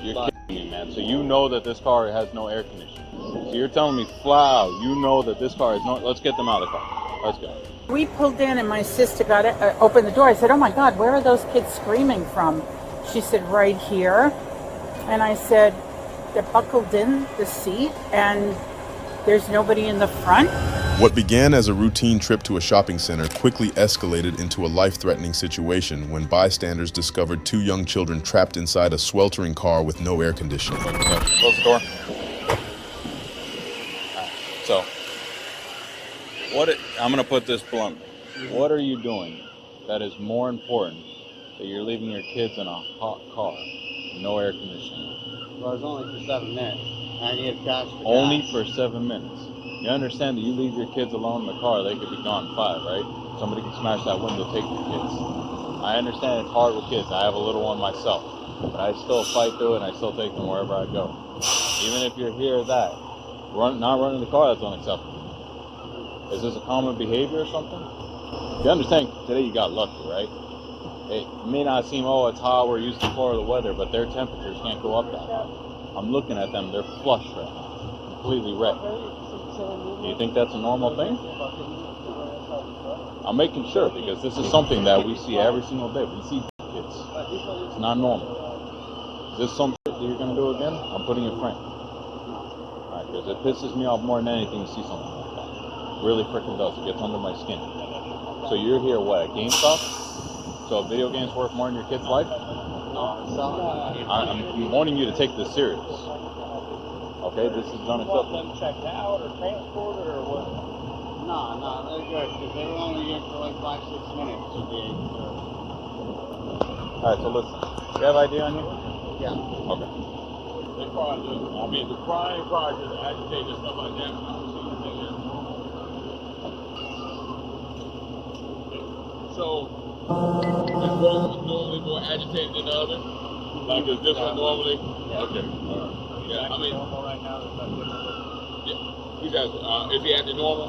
You're kidding me, man. So you know that this car has no air conditioning. So you're telling me flat out, you know that this car is no... Let's get them out of the car. Let's go. We pulled in and my sister got it, opened the door. I said, oh my God, where are those kids screaming from? She said, right here. And I said, they're buckled in the seat and there's nobody in the front. What began as a routine trip to a shopping center quickly escalated into a life-threatening situation when bystanders discovered two young children trapped inside a sweltering car with no air conditioning. Close the door. So, I'm going to put this bluntly. What are you doing that is more important that you're leaving your kids in a hot car, no air conditioning? Well, it's only for 7 minutes. I need cash for Only gas. for 7 minutes. You understand that you leave your kids alone in the car, they could be gone 5, right? Somebody can smash that window, take your kids. I understand it's hard with kids. I have a little one myself. But I still fight through it and I still take them wherever I go. Even if you're here, not running the car, that's unacceptable. Is this a common behavior or something? You understand today you got lucky, right? It may not seem, oh, it's hot, we're used to Florida weather, but their temperatures can't go up that high. I'm looking at them, they're flush right now, completely red. Do you think that's a normal thing? I'm making sure because this is something that we see every single day. We see kids. It's not normal. Is this something that you're going to do again? I'm putting it frank. Alright, because it pisses me off more than anything to see something like that. Really freaking does. It gets under my skin. So you're here, what, at GameStop? So video games worth more than your kid's life? I'm warning you to take this serious. Okay, this is unacceptable. Them checked out or transported or what? No, they're good because they were only here for like 5-6 minutes. Alright, so listen. You have ID on you? Yeah. Okay. The crying part, just agitated and stuff like that. I don't see anything else. So, is one normally more agitated than the other? Like, is this one normally? Yeah. Okay. All right. Yeah, I mean, normal right now. yeah. You guys, is he acting normal?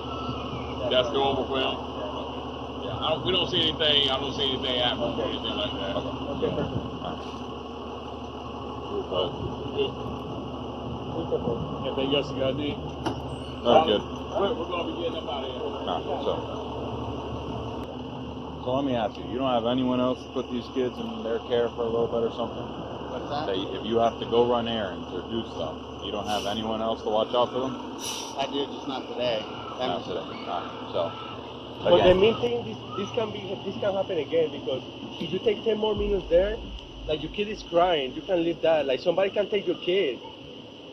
That's normal for him? Yeah. We don't see anything. I don't see anything happening or anything like that. Okay, perfect. Anything else you got need? Very good. We're going to be getting up out of here. So let me ask you, you don't have anyone else to put these kids in their care for a little bit or something? What's that? If you have to go run errands or do stuff, you don't have anyone else to watch out for them? I do, just not today. Not today. So, But the again, main thing, this can happen again because if you take 10 more minutes there, like your kid is crying, you can leave that. Like somebody can take your kid.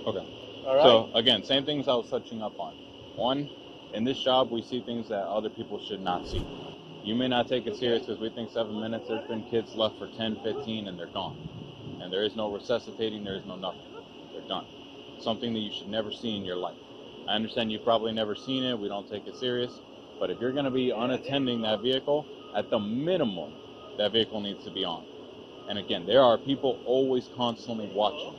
okay. All right. So again, same things I was touching up on. One, in this job, we see things that other people should not see. You may not take it serious because we think 7 minutes, there's been kids left for 10, 15, and they're gone. And there is no resuscitating, there is no nothing. They're done. Something that you should never see in your life. I understand you've probably never seen it, we don't take it serious, but if you're going to be unattending that vehicle, at the minimum, that vehicle needs to be on. And again, there are people always constantly watching.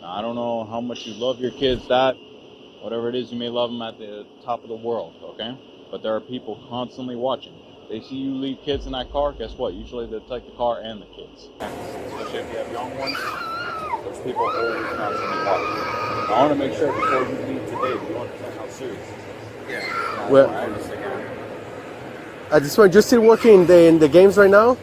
Now, I don't know how much you love your kids, whatever it is, you may love them at the top of the world, okay? But there are people constantly watching. They see you leave kids in that car, guess what? Usually they'll take the car and the kids. Especially if you have young ones, there's people always constantly watching. I want to make sure before you leave today, you understand how serious this is. Yeah. Well, at this point, you're still working in the games right now?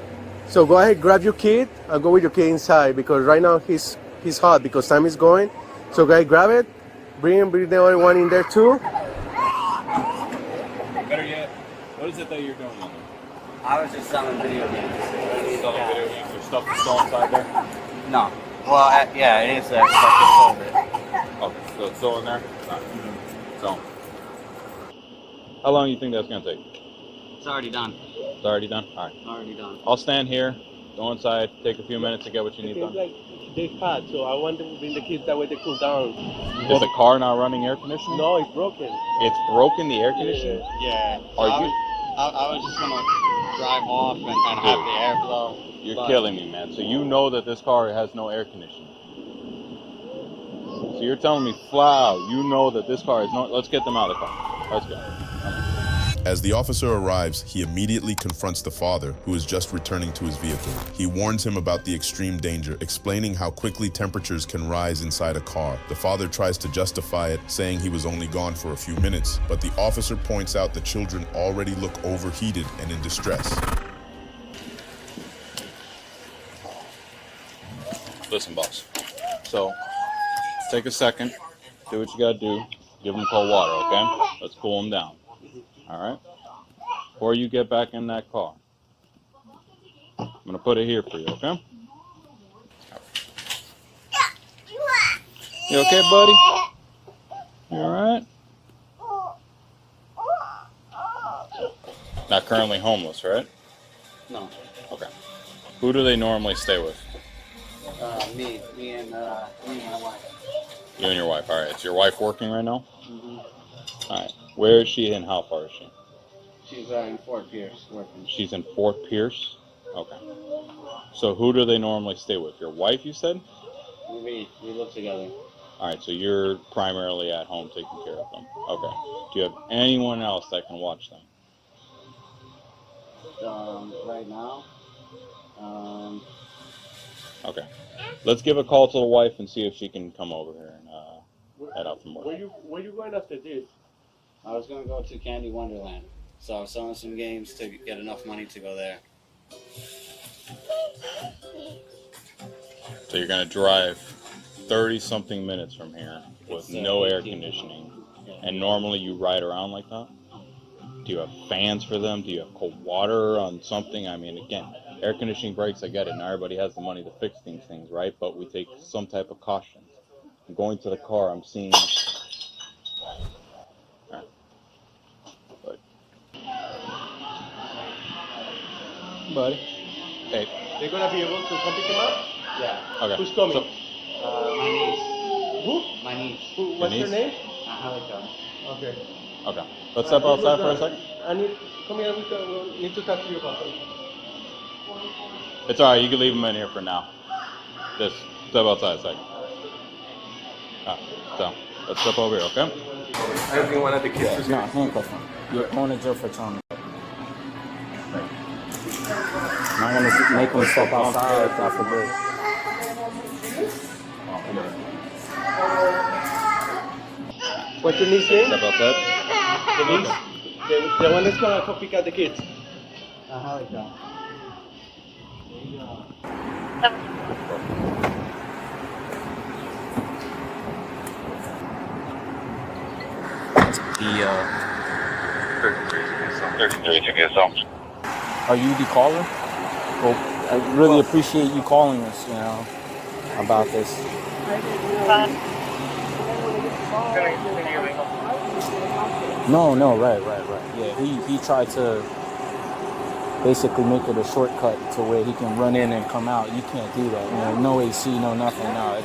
So go ahead, grab your kid, and go with your kid inside because right now he's hot because time is going. So go ahead, grab it, bring the other one in there too. Better yet, what is it that you're doing in there? I was just selling video games. Selling video games or stuff that's still inside there? No. Well, yeah, it is. I just sold it. Okay, so it's still in there? So, how long do you think that's going to take? It's already done. It's already done? All right. Already done. I'll stand here, go inside, take a few minutes to get what you need It's done. like they're hot, so I want them to bring the kids that way they cool down. Is the car not running air conditioning? No, it's broken. It's broken, the air conditioning? Yeah. Are you? I was just gonna drive off and have the airflow. You're killing me, man. So you know that this car has no air conditioning. So you're telling me flat out, you know that this car is no... Let's get them out of the car. Let's go. As the officer arrives, he immediately confronts the father, who is just returning to his vehicle. He warns him about the extreme danger, explaining how quickly temperatures can rise inside a car. The father tries to justify it, saying he was only gone for a few minutes, but the officer points out the children already look overheated and in distress. Listen, boss. So, take a second, do what you gotta do, give them cold water, okay? Let's cool them down. All right? Before you get back in that car, I'm gonna put it here for you, okay? You okay, buddy? You all right? Not currently homeless, right? No. Okay. Who do they normally stay with? Me and my wife. You and your wife. All right. Is your wife working right now? Mm-hmm. All right. Where is she and how far is she? She's in Fort Pierce working. She's in Fort Pierce? Okay. So who do they normally stay with? Your wife, you said? We live together. All right. So you're primarily at home taking care of them. Okay. Do you have anyone else that can watch them? Right now. Okay. Let's give a call to the wife and see if she can come over here and head out from work. Where you going after this? I was gonna go to Candy Wonderland, so I was selling some games to get enough money to go there. So you're going to drive 30-something minutes from here with no air conditioning. And normally you ride around like that? Do you have fans for them? Do you have cold water on something? I mean, again, air conditioning breaks, I get it. Not everybody has the money to fix these things, right? But we take some type of caution. I'm going to the car, I'm seeing... Alright. Buddy. Hey. They're gonna be able to come pick him up? Yeah. Okay. Who's coming? My niece. Who? My niece. What's Your her name? Angelica. Okay. Okay. Let's step outside for a second. Come here, we need to talk to you about something. It's alright, you can leave them in here for now. Just step outside a second. Alright, so let's step over here, okay? I don't think one of the kids is No, handcuff him. You're on a jail for trauma. I want to make him step outside, God forbid. What's your niece's name? Step outside. The niece? The one that's gonna come pick up the kids. Angelica. Are you the caller? Well, I really appreciate you calling us, about this. No, right. Yeah, he tried to basically make it a shortcut to where he can run in and come out. You can't do that. No AC, no nothing. No,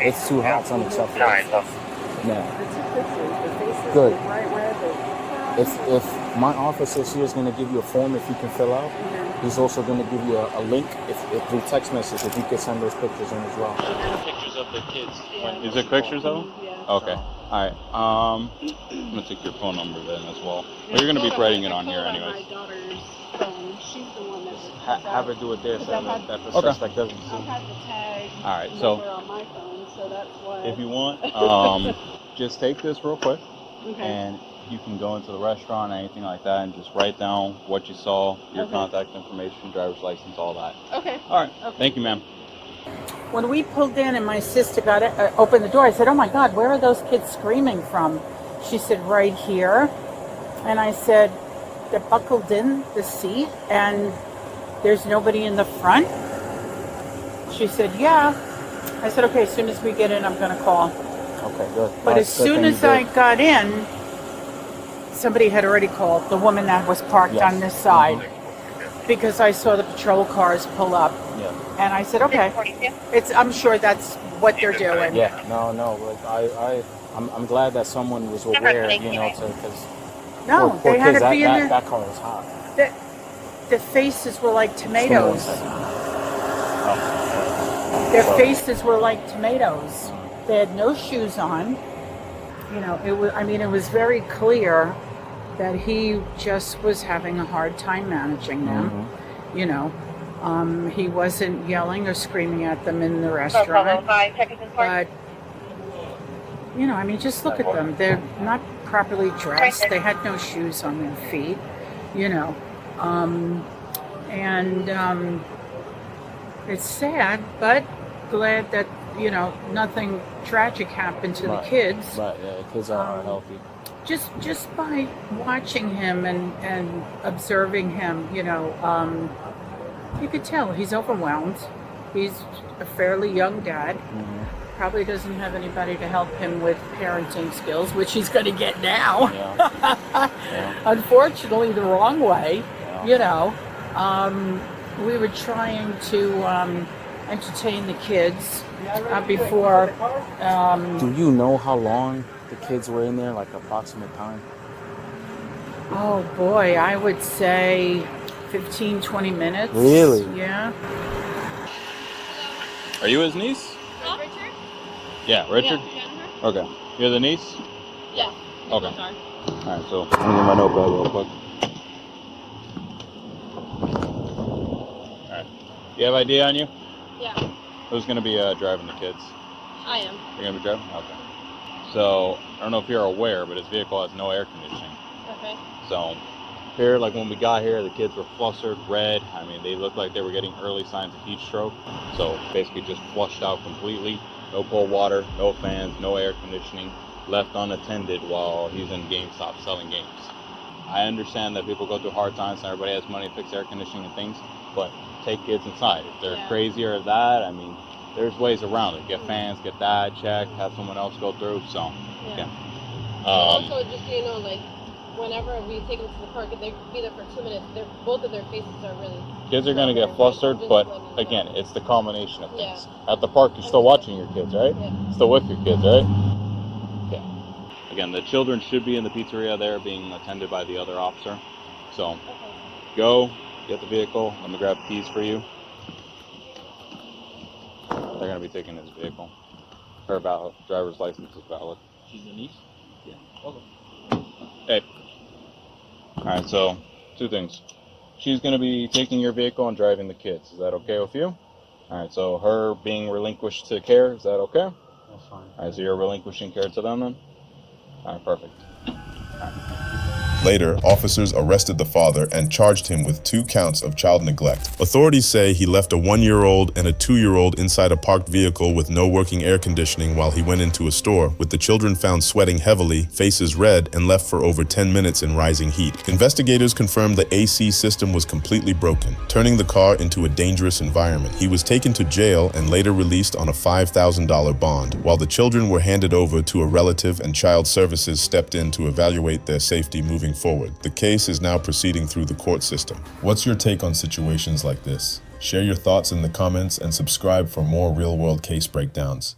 it's too hot. It's unacceptable. No. Good. If my officer here is going to give you a form if you can fill out, he's also going to give you a link if through text message if you can send those pictures in as well. Pictures of the kids. Is it pictures of them? Okay. All right. I'm gonna take your phone number then as well. You're gonna be writing it on here anyways. My daughter's phone. She's the one that's Have her do it there so that the Okay. suspect doesn't see. I had the tag All right. number So on my phone, so that's why. if you want, just take this real quick, Okay. and you can go into the restaurant or anything like that, and just write down what you saw, your Okay. contact information, driver's license, all that. Okay. All right. Okay. Thank you, ma'am. When we pulled in and my sister got it, opened the door, I said, "Oh my God, where are those kids screaming from?" She said, "Right here." And I said, "They're buckled in the seat and there's nobody in the front?" She said, "Yeah." I said, "Okay, as soon as we get in, I'm going to call." Okay, good. But as That's good soon thing as you I did. got in, somebody had already called, the woman that was parked Yes. on this side, because I saw the patrol cars pull up. Yeah. And I said, "Okay, I'm sure that's what they're doing." Yeah. No. Like I'm glad that someone was aware, because No, poor they had kids, to be in there. that car is hot. The faces were like Just give me 1 tomatoes. second. Their faces were like tomatoes. They had no shoes on. It was very clear that he just was having a hard time managing them. You know, he wasn't yelling or screaming at them in the restaurant. But, you know, I mean, just look at them. They're not properly dressed. They had no shoes on their feet, you know. It's sad, but glad that, you know, nothing tragic happened to the kids. Right, yeah, the kids are healthy. Just by watching him and observing him, you know, you could tell he's overwhelmed. He's a fairly young dad. Probably doesn't have anybody to help him with parenting skills, which he's going to get now. Unfortunately, the wrong way, you know. We were trying to entertain the kids before. Do you know how long the kids were in there, like approximate time? Oh boy, I would say 15, 20 minutes. Really? Yeah. Are you his niece? Richard? Yeah, Richard? Yeah, Okay. You're the niece? yeah. Okay. Alright, so let me get my notepad real quick. Alright. You have ID on you? Yeah, Who's going to be driving the kids? I am. You're going to be driving? Okay. So, I don't know if you're aware, but his vehicle has no air conditioning. Okay. So, here, like when we got here, the kids were flustered, red. I mean, they looked like they were getting early signs of heat stroke. So, basically just flushed out completely. No cold water, no fans, no air conditioning. Left unattended while he's in GameStop selling games. I understand that people go through hard times and everybody has money to fix air conditioning and things, but take kids inside. If they're crazy or that, I mean, there's ways around it. Get fans, get that checked, have someone else go through. So, yeah. Also, just so you know, like, whenever we take them to the park, if they be there for 2 minutes, both of their faces are really... Kids are going to get flustered, but again, it's the combination of things. At the park, you're still watching your kids, right? Yeah. Still with your kids, right? Okay. Again, the children should be in the pizzeria there being attended by the other officer. So, go, get the vehicle. Let me grab keys for you. They're going to be taking his vehicle. Her driver's license is valid. She's the niece? Yeah. Okay. Hey. Alright, so, 2 things. She's going to be taking your vehicle and driving the kids. Is that okay with you? Alright, so her being relinquished to care, is that okay? That's fine. Alright, so you're relinquishing care to them then? Alright, perfect. Later, officers arrested the father and charged him with 2 counts of child neglect. Authorities say he left a 1-year-old and a 2-year-old inside a parked vehicle with no working air conditioning while he went into a store, with the children found sweating heavily, faces red, and left for over 10 minutes in rising heat. Investigators confirmed the AC system was completely broken, turning the car into a dangerous environment. He was taken to jail and later released on a $5,000 bond, while the children were handed over to a relative and child services stepped in to evaluate their safety moving forward. The case is now proceeding through the court system. What's your take on situations like this? Share your thoughts in the comments and subscribe for more real-world case breakdowns.